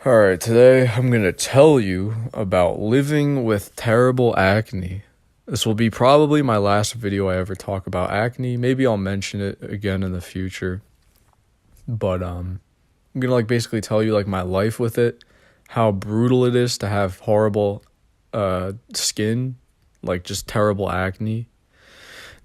Alright, today I'm going to tell you about living with terrible acne. This will be probably my last video I ever talk about acne. Maybe I'll mention it again in the future. But I'm going to basically tell you my life with it, how brutal it is to have horrible skin, just terrible acne.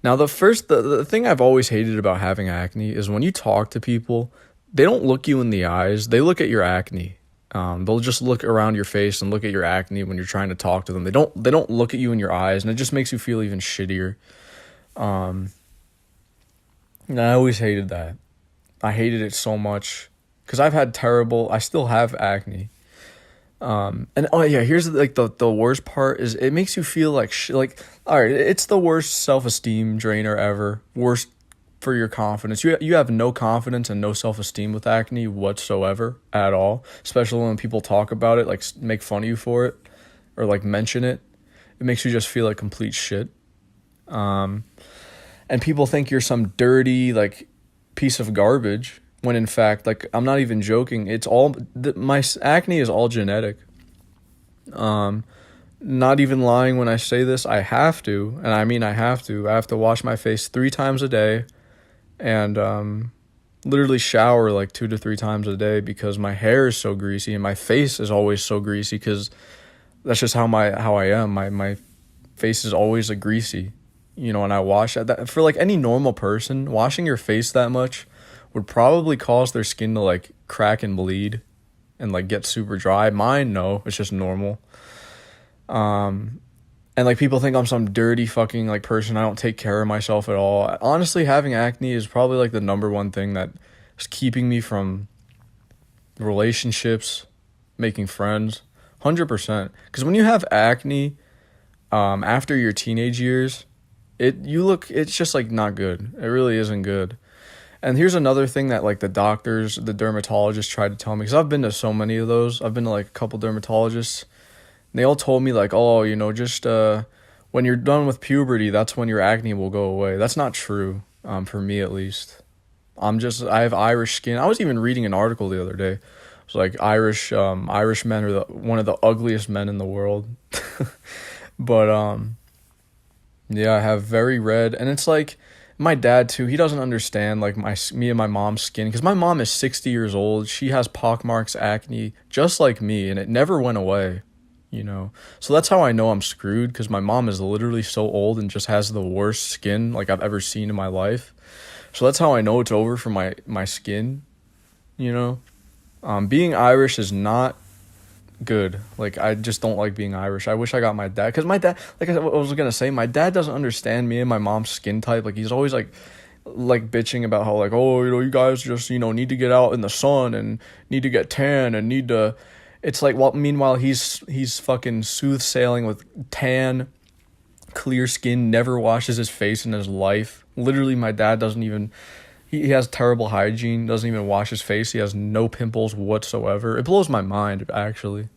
Now the thing I've always hated about having acne is when you talk to people, they don't look you in the eyes, they look at your acne. They'll just look around your face and look at your acne when you're trying to talk to them. They don't look at you in your eyes, and it just makes you feel even shittier. And I always hated that. I hated it so much because I still have acne. And oh yeah, here's the worst part is it makes you feel like all right, it's the worst self-esteem drainer ever. Worst for your confidence. You have no confidence and no self-esteem with acne whatsoever at all, especially when people talk about it, make fun of you for it or mention it. It makes you just feel like complete shit. And people think you're some dirty piece of garbage when in fact I'm not even joking. It's all my acne is all genetic. Not even lying when I say this. I have to, and I mean I have to wash my face 3 times a day. And literally shower 2 to 3 times a day because my hair is so greasy and my face is always so greasy because that's just how I am. My face is always greasy, and I wash that. For any normal person, washing your face that much would probably cause their skin to crack and bleed and get super dry. Mine, no, it's just normal. And people think I'm some dirty fucking person. I don't take care of myself at all. Honestly, having acne is probably the number one thing that is keeping me from relationships, making friends, 100%. Because when you have acne, after your teenage years, it's just not good. It really isn't good. And here's another thing that the doctors, the dermatologists tried to tell me, because I've been to so many of those. I've been to a couple dermatologists. They all told me just when you're done with puberty, that's when your acne will go away. That's not true, for me at least. I have Irish skin. I was even reading an article the other day. It was Irish men are one of the ugliest men in the world. But yeah, I have very red, and it's my dad too. He doesn't understand me and my mom's skin because my mom is 60 years old. She has pockmarks, acne, just like me, and it never went away. So that's how I know I'm screwed, because my mom is literally so old and just has the worst skin I've ever seen in my life. So that's how I know it's over for my skin. Being Irish is not good. I just don't like being Irish. I wish I got my dad, because my dad, I was gonna say, my dad doesn't understand me and my mom's skin type. He's always bitching about how you guys just need to get out in the sun and need to get tan and need to. It's meanwhile he's fucking soothsaying with tan, clear skin, never washes his face in his life. Literally, my dad doesn't even, he has terrible hygiene, doesn't even wash his face. He has no pimples whatsoever. It blows my mind, actually.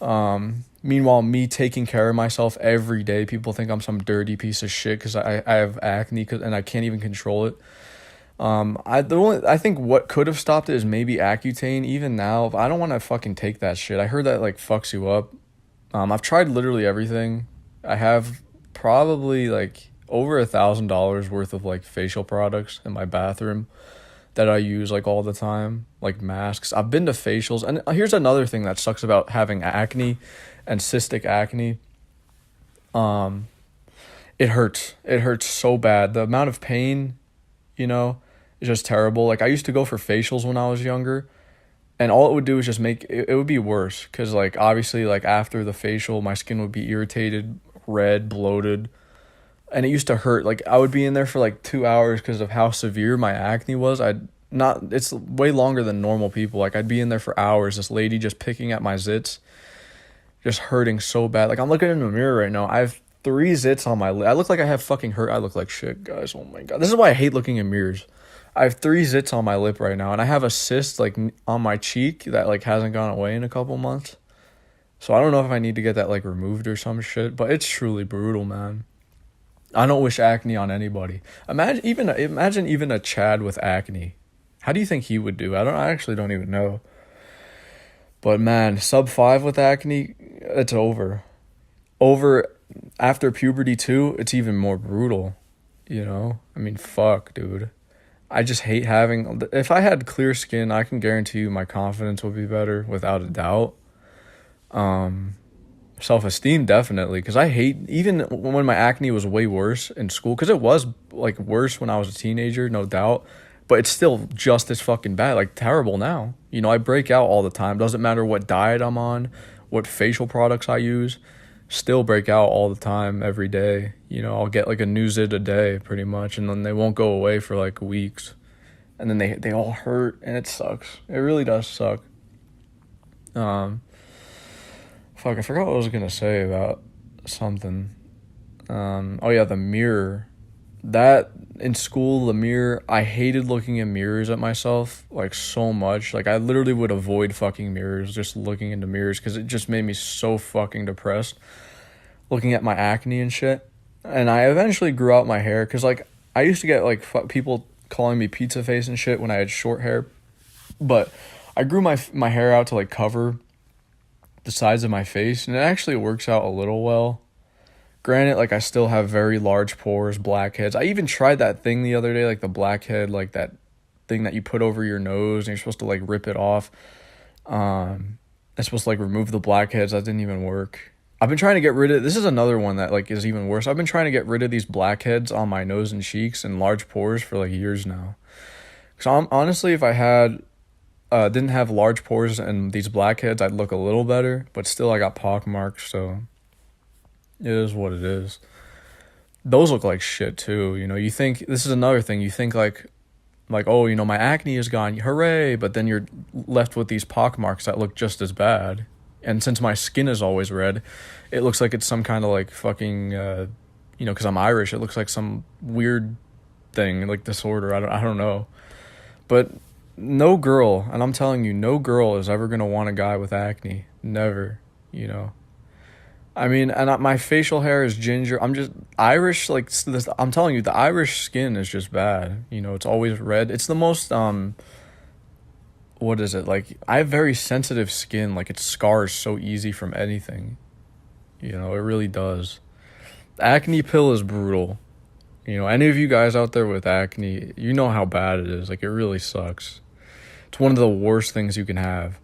Meanwhile, me taking care of myself every day, people think I'm some dirty piece of shit because I have acne and I can't even control it. I think what could have stopped it is maybe Accutane. Even now, I don't want to fucking take that shit. I heard that fucks you up. I've tried literally everything. I have probably over $1,000 worth of facial products in my bathroom that I use all the time, masks. I've been to facials, and here's another thing that sucks about having acne and cystic acne. It hurts. It hurts so bad. The amount of pain, it's just terrible. I used to go for facials when I was younger, and all it would do is just make it would be worse because obviously after the facial my skin would be irritated, red, bloated, and it used to hurt. I would be in there for 2 hours because of how severe my acne was. It's way longer than normal people. I'd be in there for hours, this lady just picking at my zits, just hurting so bad. I'm looking in the mirror right now. I have 3 zits on my lip. I look like I have fucking hurt. I look like shit, guys. Oh my god. This is why I hate looking in mirrors. I have 3 zits on my lip right now, and I have a cyst on my cheek that hasn't gone away in a couple months. So I don't know if I need to get that removed or some shit, but it's truly brutal, man. I don't wish acne on anybody. Imagine even a Chad with acne. How do you think he would do? I actually don't even know. But man, sub 5 with acne, it's over. Over after puberty too, it's even more brutal, you know? I mean, fuck, dude. I just hate having, if I had clear skin, I can guarantee you my confidence would be better without a doubt. Self-esteem definitely, because I hate, even when my acne was way worse in school, because it was like worse when I was a teenager, no doubt, but it's still just as fucking bad, like terrible now. You know, I break out all the time. Doesn't matter what diet I'm on, what facial products I use, still break out all the time, every day. You know, I'll get like a new zit a day pretty much, and then they won't go away for like weeks, and then they all hurt, and it sucks. It really does suck. Fuck, I forgot what I was gonna say about something. Oh yeah, the mirror. That, in school, the mirror, I hated looking in mirrors at myself, like, so much. Like, I literally would avoid fucking mirrors, just looking into mirrors, because it just made me so fucking depressed, looking at my acne and shit. And I eventually grew out my hair, because, like, I used to get, like, people calling me pizza face and shit when I had short hair. But I grew my hair out to, like, cover the sides of my face, and it actually works out a little well. Granted, like, I still have very large pores, blackheads. I even tried that thing the other day, like the blackhead, like that thing that you put over your nose and you're supposed to like rip it off. It's supposed to like remove the blackheads. That didn't even work. I've been trying to get rid of, this is another one that like is even worse. I've been trying to get rid of these blackheads on my nose and cheeks and large pores for like years now. So honestly, if I had didn't have large pores and these blackheads, I'd look a little better, but still I got pock marks, so it is what it is. Those look like shit too, you know. You think, this is another thing, you think like, oh, you know, my acne is gone, hooray, but then you're left with these pock marks that look just as bad. And since my skin is always red, it looks like it's some kind of like fucking, you know, because I'm Irish, it looks like some weird thing, like disorder, I don't know. But no girl, and I'm telling you, no girl is ever going to want a guy with acne. Never, you know. I mean, and my facial hair is ginger. I'm just Irish, like, this, I'm telling you, the Irish skin is just bad. You know, it's always red. It's the most, what is it? Like, I have very sensitive skin. Like, it scars so easy from anything. You know, it really does. The acne pill is brutal. You know, any of you guys out there with acne, you know how bad it is. Like, it really sucks. It's one of the worst things you can have.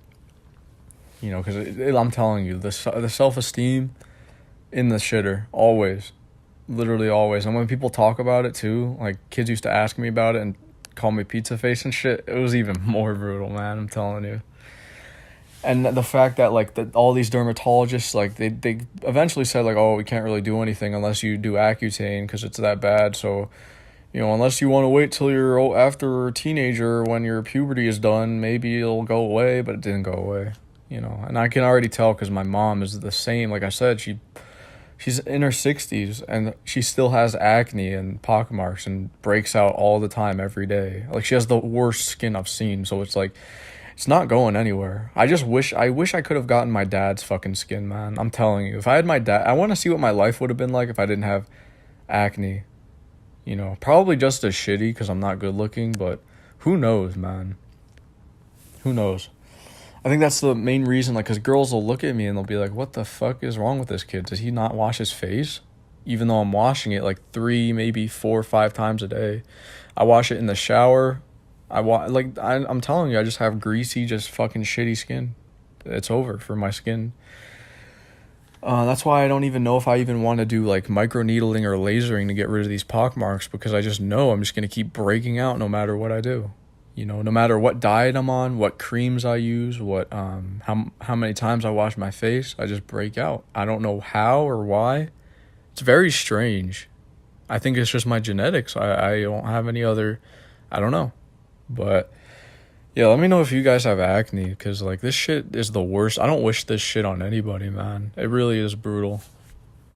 You know, because I'm telling you, the self-esteem in the shitter, always. Literally always. And when people talk about it, too, like, kids used to ask me about it and call me pizza face and shit, it was even more brutal, man, I'm telling you. And the fact that, like, all these dermatologists, like, they eventually said, like, oh, we can't really do anything unless you do Accutane because it's that bad, so, you know, unless you want to wait till you're after a teenager when your puberty is done, maybe it'll go away, but it didn't go away. You know, and I can already tell because my mom is the same. Like I said, she's in her 60s and she still has acne and pock marks and breaks out all the time, every day. Like, she has the worst skin I've seen. So it's like, it's not going anywhere. I wish I could have gotten my dad's fucking skin, man. I'm telling you, if I had my dad, I want to see what my life would have been like if I didn't have acne. You know, probably just as shitty because I'm not good looking, but who knows, man? Who knows? I think that's the main reason, like, because girls will look at me and they'll be like, what the fuck is wrong with this kid? Does he not wash his face? Even though I'm washing it like 3, maybe 4 or 5 times a day. I wash it in the shower. I'm telling you, I just have greasy, just fucking shitty skin. It's over for my skin. That's why I don't even know if I even want to do, like, microneedling or lasering to get rid of these pock marks, because I just know I'm just going to keep breaking out no matter what I do. You know, no matter what diet I'm on, what creams I use, what how many times I wash my face, I just break out. I don't know how or why. It's very strange. I think it's just my genetics. I don't have any other, I don't know. But yeah, let me know if you guys have acne, because, like, this shit is the worst. I don't wish this shit on anybody, man. It really is brutal.